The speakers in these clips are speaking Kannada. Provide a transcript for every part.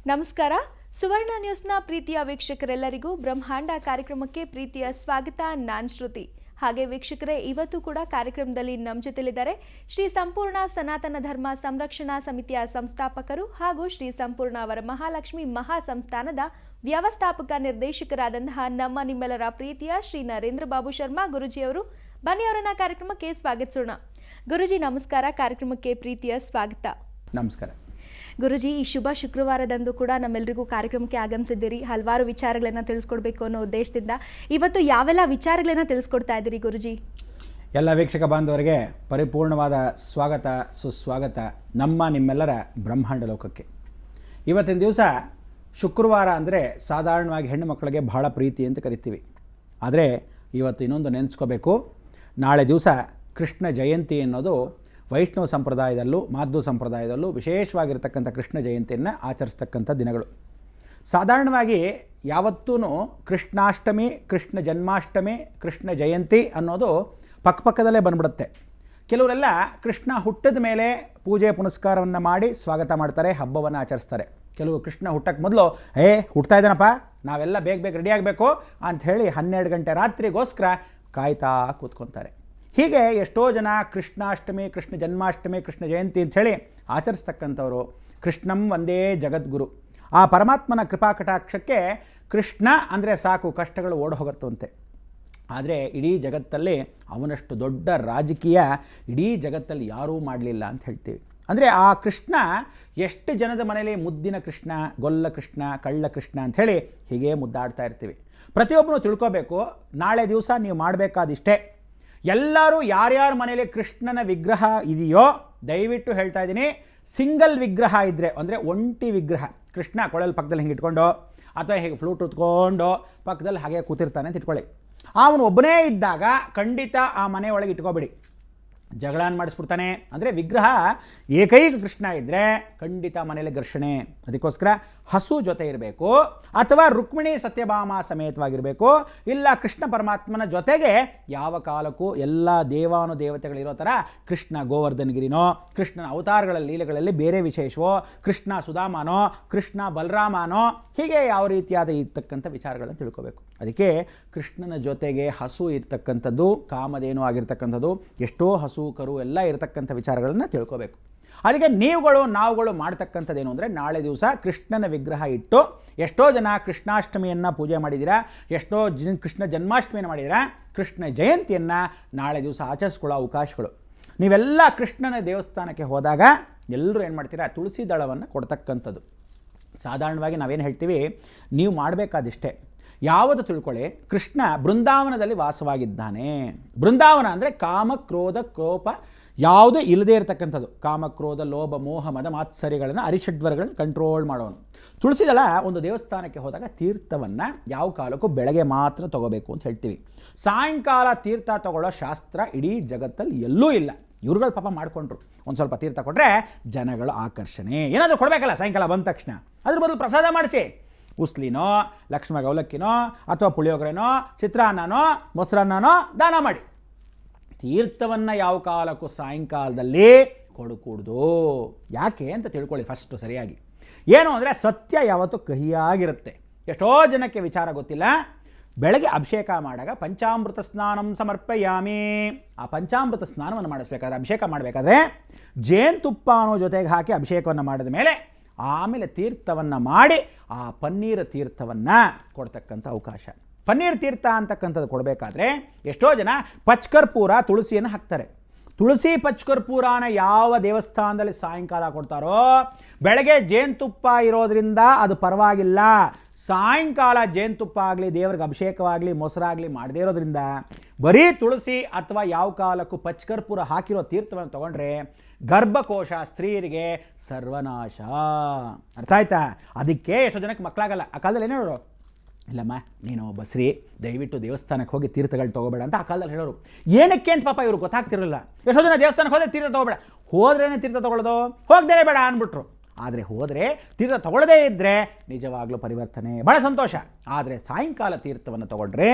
ನಮಸ್ಕಾರ. ಸುವರ್ಣ ನ್ಯೂಸ್ನ ಪ್ರೀತಿಯ ವೀಕ್ಷಕರೆಲ್ಲರಿಗೂ ಬ್ರಹ್ಮಾಂಡ ಕಾರ್ಯಕ್ರಮಕ್ಕೆ ಪ್ರೀತಿಯ ಸ್ವಾಗತ. ನಾನ್ ಶ್ರುತಿ. ಹಾಗೆ ವೀಕ್ಷಕರೇ, ಇವತ್ತು ಕೂಡ ಕಾರ್ಯಕ್ರಮದಲ್ಲಿ ನಮ್ಮ ಜೊತೆಲಿದ್ದಾರೆ ಶ್ರೀ ಸಂಪೂರ್ಣ ಸನಾತನ ಧರ್ಮ ಸಂರಕ್ಷಣಾ ಸಮಿತಿಯ ಸಂಸ್ಥಾಪಕರು ಹಾಗೂ ಶ್ರೀ ಸಂಪೂರ್ಣ ವರಮಹಾಲಕ್ಷ್ಮಿ ಮಹಾ ಸಂಸ್ಥಾನದ ವ್ಯವಸ್ಥಾಪಕ ನಿರ್ದೇಶಕರಾದಂತಹ ನಿಮ್ಮೆಲ್ಲರ ಪ್ರೀತಿಯ ಶ್ರೀ ನರೇಂದ್ರ ಬಾಬು ಶರ್ಮಾ ಗುರುಜಿಯವರು. ಬನ್ನಿ ಅವರನ್ನ ಕಾರ್ಯಕ್ರಮಕ್ಕೆ ಸ್ವಾಗತಿಸೋಣ. ಗುರುಜಿ ನಮಸ್ಕಾರ. ಕಾರ್ಯಕ್ರಮಕ್ಕೆ ಪ್ರೀತಿಯ ಸ್ವಾಗತ. ನಮಸ್ಕಾರ ಗುರುಜಿ. ಈ ಶುಭ ಶುಕ್ರವಾರದಂದು ಕೂಡ ನಮ್ಮೆಲ್ಲರಿಗೂ ಕಾರ್ಯಕ್ರಮಕ್ಕೆ ಆಗಮಿಸಿದ್ದೀರಿ. ಹಲವಾರು ವಿಚಾರಗಳನ್ನು ತಿಳಿಸ್ಕೊಡ್ಬೇಕು ಅನ್ನೋ ಉದ್ದೇಶದಿಂದ ಇವತ್ತು ಯಾವೆಲ್ಲ ವಿಚಾರಗಳನ್ನ ತಿಳಿಸ್ಕೊಡ್ತಾ ಇದ್ದೀರಿ ಗುರುಜಿ? ಎಲ್ಲ ವೀಕ್ಷಕ ಬಾಂಧವರಿಗೆ ಪರಿಪೂರ್ಣವಾದ ಸ್ವಾಗತ, ಸುಸ್ವಾಗತ ನಿಮ್ಮೆಲ್ಲರ ಬ್ರಹ್ಮಾಂಡ ಲೋಕಕ್ಕೆ. ಇವತ್ತಿನ ದಿವಸ ಶುಕ್ರವಾರ ಅಂದರೆ ಸಾಧಾರಣವಾಗಿ ಹೆಣ್ಣು ಮಕ್ಕಳಿಗೆ ಬಹಳ ಪ್ರೀತಿ ಅಂತ ಕರಿತೀವಿ. ಆದರೆ ಇವತ್ತು ಇನ್ನೊಂದು ನೆನೆಸ್ಕೋಬೇಕು. ನಾಳೆ ದಿವಸ ಕೃಷ್ಣ ಜಯಂತಿ ಅನ್ನೋದು ವೈಷ್ಣವ ಸಂಪ್ರದಾಯದಲ್ಲೂ ಮಾಧ್ವ ಸಂಪ್ರದಾಯದಲ್ಲೂ ವಿಶೇಷವಾಗಿರ್ತಕ್ಕಂಥ ಕೃಷ್ಣ ಜಯಂತಿಯನ್ನು ಆಚರಿಸ್ತಕ್ಕಂಥ ದಿನಗಳು. ಸಾಧಾರಣವಾಗಿ ಯಾವತ್ತೂ ಕೃಷ್ಣಾಷ್ಟಮಿ, ಕೃಷ್ಣ ಜನ್ಮಾಷ್ಟಮಿ, ಕೃಷ್ಣ ಜಯಂತಿ ಅನ್ನೋದು ಪಕ್ಕಪಕ್ಕದಲ್ಲೇ ಬಂದ್ಬಿಡುತ್ತೆ. ಕೆಲವರೆಲ್ಲ ಕೃಷ್ಣ ಹುಟ್ಟಿದ ಮೇಲೆ ಪೂಜೆ ಪುನಸ್ಕಾರವನ್ನು ಮಾಡಿ ಸ್ವಾಗತ ಮಾಡ್ತಾರೆ, ಹಬ್ಬವನ್ನು ಆಚರಿಸ್ತಾರೆ. ಕೆಲವು ಕೃಷ್ಣ ಹುಟ್ಟಕ್ಕೆ ಮೊದಲು ಹುಟ್ತಾ ಇದ್ದಾನಪ್ಪ, ನಾವೆಲ್ಲ ಬೇಗ ರೆಡಿಯಾಗಬೇಕು ಅಂಥೇಳಿ 12 ಗಂಟೆ ರಾತ್ರಿಗೋಸ್ಕರ ಕಾಯ್ತಾ ಕೂತ್ಕೊತಾರೆ. ಹೀಗೆ ಎಷ್ಟೋ ಜನ ಕೃಷ್ಣಾಷ್ಟಮಿ, ಕೃಷ್ಣ ಜನ್ಮಾಷ್ಟಮಿ, ಕೃಷ್ಣ ಜಯಂತಿ ಅಂಥೇಳಿ ಆಚರಿಸ್ತಕ್ಕಂಥವ್ರು. ಕೃಷ್ಣಂ ಒಂದೇ ಜಗದ್ಗುರು. ಆ ಪರಮಾತ್ಮನ ಕೃಪಾ ಕಟಾಕ್ಷಕ್ಕೆ ಕೃಷ್ಣ ಅಂದರೆ ಸಾಕು, ಕಷ್ಟಗಳು ಓಡಿ ಹೋಗುತ್ತಂತೆ. ಆದರೆ ಇಡೀ ಜಗತ್ತಲ್ಲಿ ಅವನಷ್ಟು ದೊಡ್ಡ ರಾಜಕೀಯ ಇಡೀ ಜಗತ್ತಲ್ಲಿ ಯಾರೂ ಮಾಡಲಿಲ್ಲ ಅಂತ ಹೇಳ್ತೀವಿ. ಅಂದರೆ ಆ ಕೃಷ್ಣ ಎಷ್ಟು ಜನದ ಮನೇಲಿ ಮುದ್ದಿನ ಕೃಷ್ಣ, ಗೊಲ್ಲ ಕೃಷ್ಣ, ಕಳ್ಳ ಕೃಷ್ಣ ಅಂಥೇಳಿ ಹೀಗೆ ಮುದ್ದಾಡ್ತಾ ಇರ್ತೀವಿ. ಪ್ರತಿಯೊಬ್ಬರೂ ತಿಳ್ಕೋಬೇಕು, ನಾಳೆ ದಿವಸ ನೀವು ಮಾಡಬೇಕಾದಿಷ್ಟೇ. ಎಲ್ಲರೂ ಯಾರ್ಯಾರ ಮನೇಲಿ ಕೃಷ್ಣನ ವಿಗ್ರಹ ಇದೆಯೋ ದಯವಿಟ್ಟು ಹೇಳ್ತಾ ಇದ್ದೀನಿ, ಸಿಂಗಲ್ ವಿಗ್ರಹ ಇದ್ದರೆ ಅಂದರೆ ಒಂಟಿ ವಿಗ್ರಹ, ಕೃಷ್ಣ ಕೊಳಲ್ ಪಕ್ಕದಲ್ಲಿ ಹಿಂಗೆ ಇಟ್ಕೊಂಡು ಅಥವಾ ಹೀಗೆ ಫ್ಲೂಟ್ ಉತ್ಕೊಂಡು ಪಕ್ಕದಲ್ಲಿ ಹಾಗೆ ಕೂತಿರ್ತಾನೆ ಅಂತ ಇಟ್ಕೊಳ್ಳಿ. ಅವನು ಒಬ್ಬನೇ ಇದ್ದಾಗ ಖಂಡಿತ ಆ ಮನೆ ಒಳಗೆ ಇಟ್ಕೋಬೇಡಿ, ಜಗಳಾನ್ ಮಾಡಿಸ್ಬಿಡ್ತಾನೆ. ಅಂದರೆ ವಿಗ್ರಹ ಏಕೈಕ ಕೃಷ್ಣ ಇದ್ದರೆ ಖಂಡಿತ ಮನೇಲಿ ಘರ್ಷಣೆ. ಅದಕ್ಕೋಸ್ಕರ ಹಸು ಜೊತೆ ಇರಬೇಕು, ಅಥವಾ ರುಕ್ಮಿಣಿ ಸತ್ಯಭಾಮ ಸಮೇತವಾಗಿರಬೇಕು, ಇಲ್ಲ ಕೃಷ್ಣ ಪರಮಾತ್ಮನ ಜೊತೆಗೆ ಯಾವ ಕಾಲಕ್ಕೂ ಎಲ್ಲ ದೇವಾನುದೇವತೆಗಳಿರೋ ಥರ ಕೃಷ್ಣ ಗೋವರ್ಧನಗಿರಿನೋ, ಕೃಷ್ಣನ ಅವತಾರಗಳ ಲೀಲೆಗಳಲ್ಲಿ ಬೇರೆ ವಿಶೇಷವೋ, ಕೃಷ್ಣ ಸುಧಾಮನೋ, ಕೃಷ್ಣ ಬಲರಾಮನೋ, ಹೀಗೆ ಯಾವ ರೀತಿಯಾದ ಇರ್ತಕ್ಕಂಥ ವಿಚಾರಗಳನ್ನು ತಿಳ್ಕೋಬೇಕು. ಅದಕ್ಕೆ ಕೃಷ್ಣನ ಜೊತೆಗೆ ಹಸು ಇರ್ತಕ್ಕಂಥದ್ದು, ಕಾಮಧೇನು ಆಗಿರ್ತಕ್ಕಂಥದ್ದು, ಎಷ್ಟೋ ಹಸು ಕರು ಎಲ್ಲ ಇರತಕ್ಕಂಥ ವಿಚಾರಗಳನ್ನು ತಿಳ್ಕೋಬೇಕು. ಅದಕ್ಕೆ ನಾವುಗಳು ಮಾಡ್ತಕ್ಕಂಥದ್ದೇನು ಅಂದರೆ, ನಾಳೆ ದಿವಸ ಕೃಷ್ಣನ ವಿಗ್ರಹ ಇಟ್ಟು, ಎಷ್ಟೋ ಜನ ಕೃಷ್ಣಾಷ್ಟಮಿಯನ್ನು ಪೂಜೆ ಮಾಡಿದ್ದೀರಾ, ಎಷ್ಟೋ ಕೃಷ್ಣ ಜನ್ಮಾಷ್ಟಮಿಯನ್ನು ಮಾಡಿದ್ದೀರಾ, ಕೃಷ್ಣ ಜಯಂತಿಯನ್ನು ನಾಳೆ ದಿವಸ ಆಚರಿಸ್ಕೊಳ್ಳೋ ಅವಕಾಶಗಳು. ನೀವೆಲ್ಲ ಕೃಷ್ಣನ ದೇವಸ್ಥಾನಕ್ಕೆ ಹೋದಾಗ ಎಲ್ಲರೂ ಏನು ಮಾಡ್ತೀರಾ, ತುಳಸಿ ದಳವನ್ನು ಕೊಡ್ತಕ್ಕಂಥದ್ದು. ಸಾಧಾರಣವಾಗಿ ನಾವೇನು ಹೇಳ್ತೀವಿ, ನೀವು ಮಾಡಬೇಕಾದಿಷ್ಟೇ. ಯಾವುದು ತಿಳ್ಕೊಳ್ಳಿ, ಕೃಷ್ಣ ಬೃಂದಾವನದಲ್ಲಿ ವಾಸವಾಗಿದ್ದಾನೆ. ಬೃಂದಾವನ ಅಂದರೆ ಕಾಮ ಕ್ರೋಧ ಕೋಪ ಯಾವುದೇ ಇಲ್ಲದೇ ಇರತಕ್ಕಂಥದ್ದು. ಕಾಮ ಕ್ರೋಧ ಲೋಭ ಮೋಹ ಮದ ಮಾತ್ಸರ್ಯಗಳನ್ನು ಅರಿಷಡ್ವರಗಳನ್ನು ಕಂಟ್ರೋಲ್ ಮಾಡೋನು. ತುಳಸಿದಳ ಒಂದು ದೇವಸ್ಥಾನಕ್ಕೆ ಹೋದಾಗ ತೀರ್ಥವನ್ನು ಯಾವ ಕಾಲಕ್ಕೂ ಬೆಳಗ್ಗೆ ಮಾತ್ರ ತಗೋಬೇಕು ಅಂತ ಹೇಳ್ತೀವಿ. ಸಾಯಂಕಾಲ ತೀರ್ಥ ತಗೊಳ್ಳೋ ಶಾಸ್ತ್ರ ಇಡೀ ಜಗತ್ತಲ್ಲಿ ಎಲ್ಲೂ ಇಲ್ಲ. ಇವ್ರುಗಳು ಪಾಪ ಮಾಡಿಕೊಂಡ್ರು, ಒಂದು ಸ್ವಲ್ಪ ತೀರ್ಥ ಕೊಟ್ಟರೆ ಜನಗಳ ಆಕರ್ಷಣೆ. ಏನಾದರೂ ಕೊಡಬೇಕಲ್ಲ ಸಾಯಂಕಾಲ ಬಂದ ತಕ್ಷಣ, ಅದ್ರ ಬದಲು ಪ್ರಸಾದ ಮಾಡಿಸಿ. ಉಸ್ಲಿನೋ, ಲಕ್ಷ್ಮಣ ಅವಲಕ್ಕಿನೋ, ಅಥವಾ ಪುಳಿಯೋಗರೆನೋ, ಚಿತ್ರಾನ್ನನೋ, ಮೊಸರನ್ನನೋ ದಾನ ಮಾಡಿ. ತೀರ್ಥವನ್ನು ಯಾವ ಕಾಲಕ್ಕೂ ಸಾಯಂಕಾಲದಲ್ಲಿ ಕೊಡಕೂಡ್ದು. ಯಾಕೆ ಅಂತ ತಿಳ್ಕೊಳ್ಳಿ ಫಸ್ಟು ಸರಿಯಾಗಿ. ಏನು ಅಂದರೆ, ಸತ್ಯ ಯಾವತ್ತೂ ಕಹಿಯಾಗಿರುತ್ತೆ. ಎಷ್ಟೋ ಜನಕ್ಕೆ ವಿಚಾರ ಗೊತ್ತಿಲ್ಲ. ಬೆಳಗ್ಗೆ ಅಭಿಷೇಕ ಮಾಡಾಗ ಪಂಚಾಮೃತ ಸ್ನಾನಂ ಸಮರ್ಪಯಾಮಿ. ಆ ಪಂಚಾಮೃತ ಸ್ನಾನವನ್ನು ಮಾಡಿಸ್ಬೇಕಾದ್ರೆ, ಅಭಿಷೇಕ ಮಾಡಬೇಕಾದ್ರೆ ಜೇನುತುಪ್ಪ ಅನ್ನೋ ಜೊತೆಗೆ ಹಾಕಿ ಅಭಿಷೇಕವನ್ನು ಮಾಡಿದ ಮೇಲೆ ಆಮೇಲೆ ತೀರ್ಥವನ್ನು ಮಾಡಿ ಆ ಪನ್ನೀರ ತೀರ್ಥವನ್ನು ಕೊಡ್ತಕ್ಕಂಥ ಅವಕಾಶ. ಪನ್ನೀರ್ ತೀರ್ಥ ಅಂತಕ್ಕಂಥದ್ದು ಕೊಡಬೇಕಾದ್ರೆ ಎಷ್ಟೋ ಜನ ಪಚ್ಕರ್ಪೂರ ತುಳಸಿಯನ್ನು ಹಾಕ್ತಾರೆ. ತುಳಸಿ ಪಚ್ಕರ್ಪೂರನ ಯಾವ ದೇವಸ್ಥಾನದಲ್ಲಿ ಸಾಯಂಕಾಲ ಕೊಡ್ತಾರೋ, ಬೆಳಗ್ಗೆ ಜೇನುತುಪ್ಪ ಇರೋದ್ರಿಂದ ಅದು ಪರವಾಗಿಲ್ಲ. ಸಾಯಂಕಾಲ ಜೇನುತುಪ್ಪ ಆಗಲಿ, ದೇವ್ರಿಗೆ ಅಭಿಷೇಕವಾಗಲಿ, ಮೊಸರಾಗಲಿ ಮಾಡದೇ ಇರೋದ್ರಿಂದ ಬರೀ ತುಳಸಿ ಅಥವಾ ಯಾವ ಕಾಲಕ್ಕೂ ಪಚ್ಕರ್ಪೂರ ಹಾಕಿರೋ ತೀರ್ಥವನ್ನು ತೊಗೊಂಡ್ರೆ ಗರ್ಭಕೋಶ ಸ್ತ್ರೀಯರಿಗೆ ಸರ್ವನಾಶ. ಅರ್ಥ ಆಯ್ತಾ? ಅದಕ್ಕೆ ಎಷ್ಟೋ ಜನಕ್ಕೆ ಮಕ್ಕಳಾಗಲ್ಲ. ಆ ಕಾಲದಲ್ಲಿ ಏನು ಹೇಳೋರು, ಇಲ್ಲಮ್ಮ ನೀನು ಬಸ್ರಿ ದಯವಿಟ್ಟು ದೇವಸ್ಥಾನಕ್ಕೆ ಹೋಗಿ ತೀರ್ಥಗಳು ತೊಗೋಬೇಡ ಅಂತ ಆ ಕಾಲದಲ್ಲಿ ಹೇಳೋರು. ಏನಕ್ಕೆ ಅಂತ ಪಾಪ ಇವರು ಗೊತ್ತಾಗ್ತಿರಲಿಲ್ಲ. ಎಷ್ಟೋ ಜನ ದೇವಸ್ಥಾನಕ್ಕೆ ಹೋದರೆ ತೀರ್ಥ ತೊಗೋಬೇಡ, ಹೋದ್ರೇನೆ ತೀರ್ಥ ತೊಗೊಳ್ಳೋದು, ಹೋಗದೇ ಬೇಡ ಅಂದ್ಬಿಟ್ರು. ಆದರೆ ಹೋದರೆ ತೀರ್ಥ ತಗೊಳ್ಳದೇ ಇದ್ದರೆ ನಿಜವಾಗ್ಲೂ ಪರಿವರ್ತನೆ, ಭಾಳ ಸಂತೋಷ. ಆದರೆ ಸಾಯಂಕಾಲ ತೀರ್ಥವನ್ನು ತಗೊಂಡ್ರೆ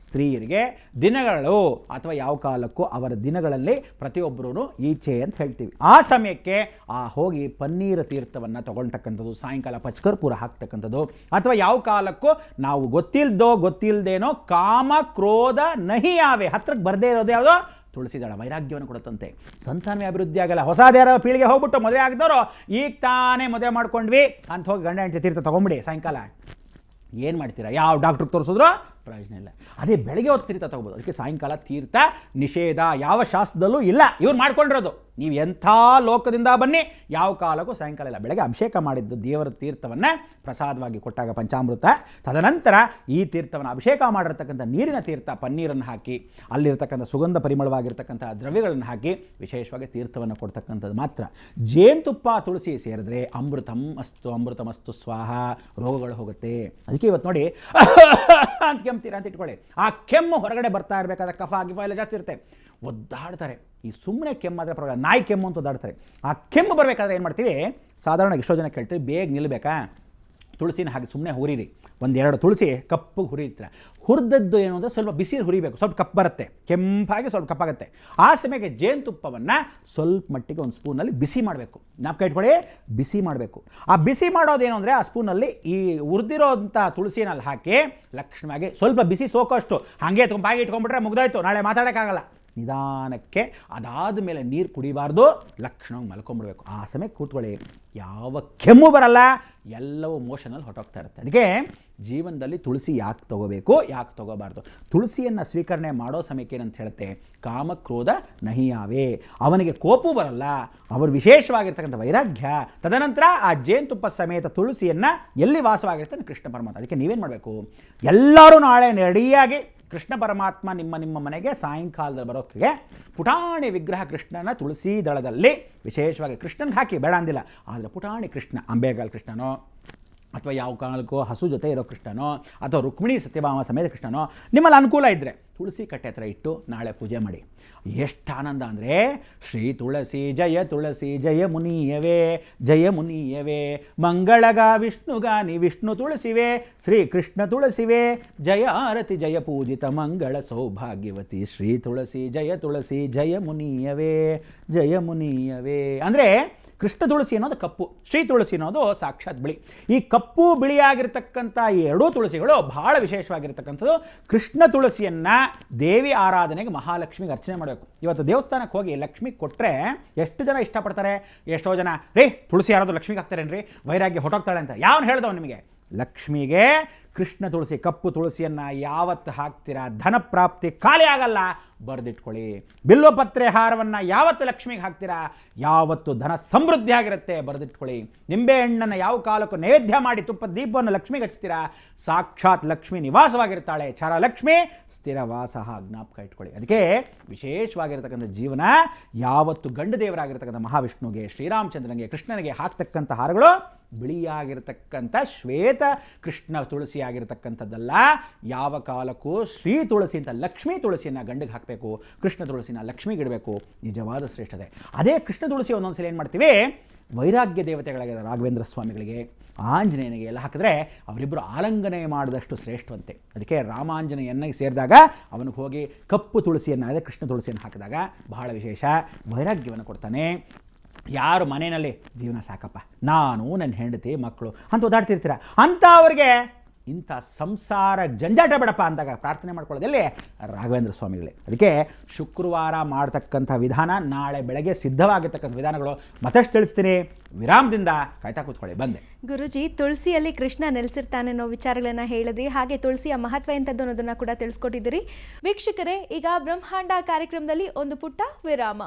ಸ್ತ್ರೀಯರಿಗೆ ದಿನಗಳು ಅಥವಾ ಯಾವ ಕಾಲಕ್ಕೂ ಅವರ ದಿನಗಳಲ್ಲಿ ಪ್ರತಿಯೊಬ್ಬರೂ ಈಚೆ ಅಂತ ಹೇಳ್ತೀವಿ. ಆ ಸಮಯಕ್ಕೆ ಹೋಗಿ ಪನ್ನೀರ ತೀರ್ಥವನ್ನು ತಗೊಳ್ತಕ್ಕಂಥದ್ದು, ಸಾಯಂಕಾಲ ಪಚ್ಕರ್ಪೂರ ಹಾಕ್ತಕ್ಕಂಥದ್ದು, ಅಥವಾ ಯಾವ ಕಾಲಕ್ಕೂ ನಾವು ಗೊತ್ತಿಲ್ಲದೇನೋ ಕಾಮ ಕ್ರೋಧ ನಹಿಯಾವೆ ಹತ್ರಕ್ಕೆ ಬರದೇ ಇರೋದು ಯಾವುದೋ ತುಳಸಿ ದಳ ವೈರಾಗ್ಯವನ್ನು ಕೊಡುತ್ತಂತೆ. ಸಂತಾನವೇ ಅಭಿವೃದ್ಧಿ ಆಗಲ್ಲ. ಹೊಸದೇರ ಪೀಳಿಗೆ ಹೋಗ್ಬಿಟ್ಟು ಮದುವೆ ಆಗಿದ್ದವರು ಈಗ ತಾನೇ ಮದುವೆ ಮಾಡ್ಕೊಂಡ್ವಿ ಅಂತ ಹೋಗಿ ಗಂಡ ಹೆಂಡತಿ ತೀರ್ಥ ತೊಗೊಂಬಿಡಿ. ಸಾಯಂಕಾಲ ಏನು ಮಾಡ್ತೀರಾ? ಯಾವ ಡಾಕ್ಟ್ರಿಗೆ ತೋರಿಸಿದ್ರು ಪ್ರಯೋಜನ ಇಲ್ಲ. ಅದೇ ಬೆಳಗ್ಗೆ ಹೊತ್ತು ತೀರ್ಥ ತಗೋಬೋದು. ಅದಕ್ಕೆ ಸಾಯಂಕಾಲ ತೀರ್ಥ ನಿಷೇಧ ಯಾವ ಶಾಸ್ತ್ರದಲ್ಲೂ ಇಲ್ಲ. ಇವ್ರು ಮಾಡ್ಕೊಂಡಿರೋದು. ನೀವು ಎಂಥ ಲೋಕದಿಂದ ಬನ್ನಿ, ಯಾವ ಕಾಲಕ್ಕೂ ಸಾಯಂಕಾಲ ಇಲ್ಲ. ಬೆಳಗ್ಗೆ ಅಭಿಷೇಕ ಮಾಡಿದ್ದು ದೇವರ ತೀರ್ಥವನ್ನು ಪ್ರಸಾದವಾಗಿ ಕೊಟ್ಟಾಗ ಪಂಚಾಮೃತ, ತದನಂತರ ಈ ತೀರ್ಥವನ್ನು ಅಭಿಷೇಕ ಮಾಡಿರ್ತಕ್ಕಂಥ ನೀರಿನ ತೀರ್ಥ ಪನ್ನೀರನ್ನು ಹಾಕಿ ಅಲ್ಲಿರ್ತಕ್ಕಂಥ ಸುಗಂಧ ಪರಿಮಳವಾಗಿರ್ತಕ್ಕಂಥ ದ್ರವ್ಯಗಳನ್ನು ಹಾಕಿ ವಿಶೇಷವಾಗಿ ತೀರ್ಥವನ್ನು ಕೊಡ್ತಕ್ಕಂಥದ್ದು ಮಾತ್ರ. ಜೇನುತುಪ್ಪ ತುಳಸಿ ಸೇರಿದ್ರೆ ಅಮೃತಮಸ್ತು ಸ್ವಾಹ, ರೋಗಗಳು ಹೋಗುತ್ತೆ. ಅದಕ್ಕೆ ಇವತ್ತು ನೋಡಿ ಅಂತ ಕೆಮ್ತೀರಾ ಅಂತ ಇಟ್ಕೊಳ್ಳಿ. ಆ ಕೆಮ್ಮು ಹೊರಗಡೆ ಬರ್ತಾ ಇರಬೇಕಾದ್ರೆ ಕಫ ಗಿಫ ಎಲ್ಲ ಜಾಸ್ತಿ ಇರುತ್ತೆ, ಒದ್ದಾಡ್ತಾರೆ. ಈ ಸುಮ್ಮನೆ ಕೆಮ್ಮಾದರೆ ಪರವಾಗಿಲ್ಲ, ನಾಯಿ ಕೆಮ್ಮು ಅಂತ ಒದ್ದಾಡ್ತಾರೆ. ಆ ಕೆಮ್ಮು ಬರಬೇಕಾದ್ರೆ ಏನು ಮಾಡ್ತೀವಿ, ಸಾಧಾರಣ ಎಷ್ಟೋ ಜನ ಕೇಳ್ತೀವಿ, ಬೇಗ ನಿಲ್ಲಬೇಕಾ ತುಳಸಿನ ಹಾಗೆ ಸುಮ್ಮನೆ ಹುರಿರಿ. ಒಂದೆರಡು ತುಳಸಿ ಕಪ್ಪಗೆ ಹುರಿತೀರ. ಹುರಿದದ್ದು ಏನು ಅಂದರೆ ಸ್ವಲ್ಪ ಬಿಸಿ ಹುರಿಬೇಕು, ಸ್ವಲ್ಪ ಕಪ್ಪು ಬರುತ್ತೆ, ಕೆಂಪಾಗಿ ಸ್ವಲ್ಪ ಕಪ್ಪಾಗುತ್ತೆ. ಆ ಸಮಯಕ್ಕೆ ಜೇನುತುಪ್ಪವನ್ನು ಸ್ವಲ್ಪ ಮಟ್ಟಿಗೆ ಒಂದು ಸ್ಪೂನಲ್ಲಿ ಬಿಸಿ ಮಾಡಬೇಕು. ಜ್ಞಾಪಕ ಇಟ್ಕೊಳ್ಳಿ, ಬಿಸಿ ಮಾಡಬೇಕು. ಆ ಬಿಸಿ ಮಾಡೋದೇನು ಅಂದರೆ ಆ ಸ್ಪೂನಲ್ಲಿ ಈ ಹುರಿದಿರೋಂಥ ತುಳಸಿನಲ್ಲಿ ಹಾಕಿ ಲಕ್ಷ್ಮವಾಗಿ ಸ್ವಲ್ಪ ಬಿಸಿ ಸೋಕೋಷ್ಟು ಹಾಗೆ ಬಾಗಿ ಇಟ್ಕೊಂಡ್ಬಿಟ್ರೆ ಮುಗ್ದಾಯ್ತು, ನಾಳೆ ಮಾತಾಡೋಕ್ಕಾಗಲ್ಲ. ನಿಧಾನಕ್ಕೆ ಅದಾದ ಮೇಲೆ ನೀರು ಕುಡಿಬಾರ್ದು, ಲಕ್ಷಣವಾಗಿ ಮಲ್ಕೊಂಡ್ಬಿಡ್ಬೇಕು. ಆ ಸಮಯಕ್ಕೆ ಕೂತ್ಕೊಳ್ಳಿ, ಯಾವ ಕೆಮ್ಮು ಬರಲ್ಲ, ಎಲ್ಲವೂ ಮೋಷನಲ್ಲಿ ಹೊರಟೋಗ್ತಾ ಇರುತ್ತೆ. ಅದಕ್ಕೆ ಜೀವನದಲ್ಲಿ ತುಳಸಿ ಯಾಕೆ ತಗೋಬೇಕು, ಯಾಕೆ ತಗೋಬಾರ್ದು? ತುಳಸಿಯನ್ನು ಸ್ವೀಕರಣೆ ಮಾಡೋ ಸಮಯಕ್ಕೆ ಏನಂತ ಹೇಳುತ್ತೆ, ಕಾಮಕ್ರೋಧ ನಹಿಯಾವೆ, ಅವನಿಗೆ ಕೋಪು ಬರಲ್ಲ, ಅವರು ವಿಶೇಷವಾಗಿರ್ತಕ್ಕಂಥ ವೈರಾಗ್ಯ. ತದನಂತರ ಆ ಜೇನುತುಪ್ಪ ಸಮೇತ ತುಳಸಿಯನ್ನು ಎಲ್ಲಿ ವಾಸವಾಗಿರ್ತಾನೆ ಕೃಷ್ಣ ಪರಮಾತ್ಮ. ಅದಕ್ಕೆ ನೀವೇನು ಮಾಡಬೇಕು, ಎಲ್ಲರೂ ನಾಳೆ ರೆಡಿಯಾಗಿ ಕೃಷ್ಣ ಪರಮಾತ್ಮ ನಿಮ್ಮ ಮನೆಗೆ ಸಾಯಂಕಾಲದಲ್ಲಿ ಬರೋಕ್ಕೆ ಪುಟಾಣಿ ವಿಗ್ರಹ ಕೃಷ್ಣನ ತುಳಸಿ ದಳದಲ್ಲಿ ವಿಶೇಷವಾಗಿ ಕೃಷ್ಣನಿಗೆ ಹಾಕಿ, ಬೇಡ ಅಂದಿಲ್ಲ, ಆದರೆ ಪುಟಾಣಿ ಕೃಷ್ಣ, ಅಂಬೇಗಾಲ್ ಕೃಷ್ಣನೋ ಅಥವಾ ಯಾವ ಕಾಲಕ್ಕೂ ಹಸು ಜೊತೆ ಇರೋ ಕೃಷ್ಣನೋ ಅಥವಾ ರುಕ್ಮಿಣಿ ಸತ್ಯಭಾಮ ಸಮೇತ ಕೃಷ್ಣನೋ ನಿಮ್ಮಲ್ಲಿ ಅನುಕೂಲ ಇದ್ದರೆ ತುಳಸಿ ಕಟ್ಟೆ ಹತ್ರ ಇಟ್ಟು ನಾಳೆ ಪೂಜೆ ಮಾಡಿ. ಎಷ್ಟು ಆನಂದ ಅಂದರೆ, ಶ್ರೀ ತುಳಸಿ ಜಯ ಮುನಿಯವೇ, ಜಯ ಮುನಿಯವೇ, ಮಂಗಳಗ ವಿಷ್ಣುಗಾನಿ ವಿಷ್ಣು ತುಳಸಿವೆ, ಶ್ರೀ ಕೃಷ್ಣ ತುಳಸಿವೆ, ಜಯ ಆರತಿ ಜಯ ಪೂಜಿತ ಮಂಗಳ ಸೌಭಾಗ್ಯವತಿ, ಶ್ರೀ ತುಳಸಿ ಜಯ ಮುನಿಯವೇ, ಜಯ ಮುನಿಯವೇ. ಅಂದರೆ ಕೃಷ್ಣ ತುಳಸಿ ಅನ್ನೋದು ಕಪ್ಪು, ಶ್ರೀ ತುಳಸಿ ಅನ್ನೋದು ಸಾಕ್ಷಾತ್ ಬಿಳಿ. ಈ ಕಪ್ಪು ಬಿಳಿಯಾಗಿರ್ತಕ್ಕಂಥ ಈ ಎರಡೂ ತುಳಸಿಗಳು ಬಹಳ ವಿಶೇಷವಾಗಿರ್ತಕ್ಕಂಥದ್ದು. ಕೃಷ್ಣ ತುಳಸಿಯನ್ನು ದೇವಿ ಆರಾಧನೆಗೆ ಮಹಾಲಕ್ಷ್ಮಿಗೆ ಅರ್ಚನೆ ಮಾಡಬೇಕು. ಇವತ್ತು ದೇವಸ್ಥಾನಕ್ಕೆ ಹೋಗಿ ಲಕ್ಷ್ಮಿ ಕೊಟ್ಟರೆ ಎಷ್ಟು ಜನ ಇಷ್ಟಪಡ್ತಾರೆ, ಎಷ್ಟೋ ಜನ ತುಳಸಿ ಯಾರಾದರೂ ಲಕ್ಷ್ಮಿಗೆ ಹಾಕ್ತಾರೇನ್ರಿ, ವೈರಾಗ್ಯ ಹೊಟ್ಟೋಗ್ತಾಳೆ ಅಂತ. ಯಾವನು ಹೇಳ್ದವ ನಿಮಗೆ? ಲಕ್ಷ್ಮಿಗೆ ಕೃಷ್ಣ ತುಳಸಿ ಕಪ್ಪು ತುಳಸಿಯನ್ನು ಯಾವತ್ತು ಹಾಕ್ತೀರಾ ಧನ ಪ್ರಾಪ್ತಿ ಖಾಲಿ ಆಗಲ್ಲ, ಬರೆದಿಟ್ಕೊಳ್ಳಿ. ಬಿಲ್ವಪತ್ರೆ ಹಾರವನ್ನು ಯಾವತ್ತು ಲಕ್ಷ್ಮಿಗೆ ಹಾಕ್ತೀರಾ ಯಾವತ್ತು ಧನ ಸಮೃದ್ಧಿ ಆಗಿರುತ್ತೆ, ಬರೆದಿಟ್ಕೊಳ್ಳಿ. ನಿಂಬೆಹಣ್ಣನ್ನು ಯಾವ ಕಾಲಕ್ಕೂ ನೈವೇದ್ಯ ಮಾಡಿ ತುಪ್ಪದ ದೀಪವನ್ನು ಲಕ್ಷ್ಮಿಗೆ ಹಚ್ತೀರಾ, ಸಾಕ್ಷಾತ್ ಲಕ್ಷ್ಮಿ ನಿವಾಸವಾಗಿರ್ತಾಳೆ. ಲಕ್ಷ್ಮಿ ಸ್ಥಿರವಾಸ, ಜ್ಞಾಪಕ ಇಟ್ಕೊಳ್ಳಿ. ಅದಕ್ಕೆ ವಿಶೇಷವಾಗಿರ್ತಕ್ಕಂಥ ಜೀವನ ಯಾವತ್ತು ಗಂಡು ದೇವರಾಗಿರ್ತಕ್ಕಂಥ ಮಹಾವಿಷ್ಣುಗೆ, ಶ್ರೀರಾಮಚಂದ್ರನಿಗೆ, ಕೃಷ್ಣನಿಗೆ ಹಾಕ್ತಕ್ಕಂಥ ಹಾರಗಳು ಬಿಳಿಯಾಗಿರ್ತಕ್ಕಂಥ ಶ್ವೇತ ಕೃಷ್ಣ ತುಳಸಿ ಆಗಿರ್ತಕ್ಕಂಥದ್ದಲ್ಲ. ಯಾವ ಕಾಲಕ್ಕೂ ಶ್ರೀ ತುಳಸಿ ಅಂತ ಲಕ್ಷ್ಮೀ ತುಳಸಿಯನ್ನು ಗಂಡಿಗೆ ಹಾಕಬೇಕು, ಕೃಷ್ಣ ತುಳಸಿನ ಲಕ್ಷ್ಮಿಗೆ ಇಡಬೇಕು. ನಿಜವಾದ ಶ್ರೇಷ್ಠತೆ ಅದೇ. ಕೃಷ್ಣ ತುಳಸಿ ಒಂದೊಂದ್ಸಲ ಏನು ಮಾಡ್ತೀವಿ, ವೈರಾಗ್ಯ ದೇವತೆಗಳಿಗೆ, ರಾಘವೇಂದ್ರ ಸ್ವಾಮಿಗಳಿಗೆ, ಆಂಜನೇಯನಿಗೆ ಎಲ್ಲ ಹಾಕಿದ್ರೆ ಅವರಿಬ್ಬರು ಆಲಂಗನೆ ಮಾಡಿದಷ್ಟು ಶ್ರೇಷ್ಠವಂತೆ. ಅದಕ್ಕೆ ರಾಮಾಂಜನೇಯನಿಗೆ ಸೇರಿದಾಗ ಅವನಿಗೆ ಹೋಗಿ ಕಪ್ಪು ತುಳಸಿಯನ್ನು, ಅದೇ ಕೃಷ್ಣ ತುಳಸಿಯನ್ನು ಹಾಕಿದಾಗ ಬಹಳ ವಿಶೇಷ ವೈರಾಗ್ಯವನ್ನು ಕೊಡ್ತಾನೆ. ಯಾರು ಮನೆಯಲ್ಲಿ ಜೀವನ ಸಾಕಪ್ಪ, ನಾನು ನನ್ನ ಹೆಂಡತಿ ಮಕ್ಕಳು ಅಂತ ಓದಾಡ್ತಿರ್ತೀರ, ಅಂತ ಅವರಿಗೆ ಇಂಥ ಸಂಸಾರ ಜಂಜಾಟ ಬೇಡಪ್ಪ ಅಂದಾಗ ಪ್ರಾರ್ಥನೆ ಮಾಡ್ಕೊಳ್ಳೋದಲ್ಲಿ ರಾಘವೇಂದ್ರ ಸ್ವಾಮಿಗಳೇ. ಅದಕ್ಕೆ ಶುಕ್ರವಾರ ಮಾಡ್ತಕ್ಕಂಥ ವಿಧಾನ, ನಾಳೆ ಬೆಳಗ್ಗೆ ಸಿದ್ಧವಾಗಿರ್ತಕ್ಕಂಥ ವಿಧಾನಗಳು ಮತ್ತಷ್ಟು ತಿಳಿಸ್ತೀನಿ. ವಿರಾಮದಿಂದ ಕಾಯ್ತಾ ಕೂತ್ಕೊಳ್ಳಿ, ಬಂದೆ. ಗುರುಜಿ, ತುಳಸಿಯಲ್ಲಿ ಕೃಷ್ಣ ನೆಲೆಸಿರ್ತಾನೆ ಅನ್ನೋ ವಿಚಾರಗಳನ್ನ ಹೇಳಿದ್ರಿ, ಹಾಗೆ ತುಳಸಿಯ ಮಹತ್ವ ಎಂಥದ್ದು ಅನ್ನೋದನ್ನ ಕೂಡ ತಿಳಿಸ್ಕೊಟ್ಟಿದ್ದೀರಿ. ವೀಕ್ಷಕರೇ, ಈಗ ಬ್ರಹ್ಮಾಂಡ ಕಾರ್ಯಕ್ರಮದಲ್ಲಿ ಒಂದು ಪುಟ್ಟ ವಿರಾಮ.